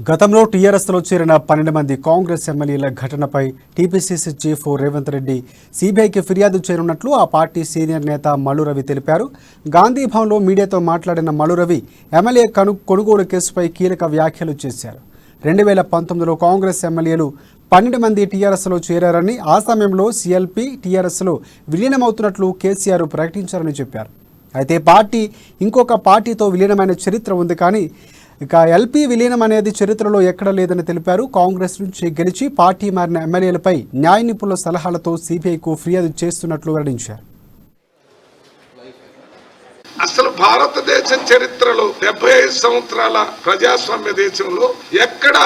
గతంలో టీఆర్ఎస్లో చేరిన 12 మంది కాంగ్రెస్ ఎమ్మెల్యేల ఘటనపై టీపీసీసీ చీఫ్ రేవంత్ రెడ్డి సీబీఐకి ఫిర్యాదు చేయనున్నట్లు ఆ పార్టీ సీనియర్ నేత మల్లు రవి తెలిపారు. గాంధీ భవన్లో మీడియాతో మాట్లాడిన మల్లు రవి ఎమ్మెల్యే కొనుగోలు కేసుపై కీలక వ్యాఖ్యలు చేశారు. 2019లో కాంగ్రెస్ ఎమ్మెల్యేలు 12 మంది టీఆర్ఎస్లో చేరారని, ఆ సమయంలో సీఎల్పీ టీఆర్ఎస్లో విలీనమవుతున్నట్లు కేసీఆర్ ప్రకటించారని చెప్పారు. అయితే పార్టీ ఇంకొక పార్టీతో విలీనమైన చరిత్ర ఉంది, కానీ ఇక ఎల్పీ విలీనం అనేది చరిత్రలో ఎక్కడ లేదని తెలిపారు. కాంగ్రెస్ నుంచి గెలిచి పార్టీ మారిన ఎమ్మెల్యేలపై న్యాయ నిపుణుల సలహాలతో సీబీఐకు ఫిర్యాదు చేస్తున్నట్లు వెల్లడించారు. అసలు భారతదేశ చరిత్రలో 75 సంవత్సరాల ప్రజాస్వామ్య దేశంలో ఎక్కడ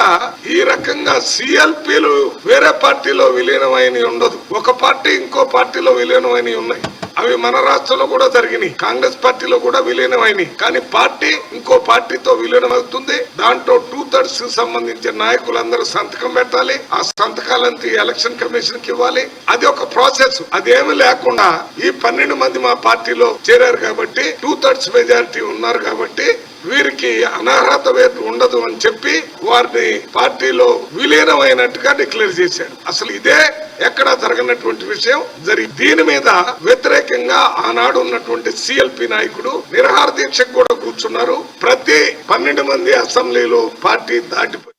ఈ రకంగా సిఎల్పీలు వేరే పార్టీలో విలీనమైన ఉండదు. ఒక పార్టీ ఇంకో పార్టీలో విలీనమైన ఉన్నాయి. అవి మన రాష్ట్రంలో కూడా జరిగినాయి. కాంగ్రెస్ పార్టీలో కూడా విలీనమైనవి. కానీ పార్టీ ఇంకో పార్టీతో విలీనం అవుతుంది. దాంట్లో 2/3 సంబంధించిన నాయకులందరూ సంతకం పెట్టాలి. ఆ సంతకాలంతా ఎలక్షన్ కమిషన్ కి ఇవ్వాలి. అది ఒక ప్రాసెస్. అదేమి లేకుండా ఈ 12 మంది మా పార్టీలో చేరారు కాబట్టి 2/3 మెజారిటీ ఉన్నారు కాబట్టి వీరికి అనర్హత వేటు ఉండదు అని చెప్పి వారిని పార్టీలో విలీనమైనట్టుగా డిక్లేర్ చేశాడు. అసలు ఇదే ఎక్కడా జరగనటువంటి విషయం దీని మీద వ్యతిరేకంగా ఆనాడు ఉన్నటువంటి సిఎల్పి నాయకుడు నిరాహార దీక్షకు కూడా కూర్చున్నారు. ప్రతి 12 మంది అసెంబ్లీలో పార్టీ దాటిపోయి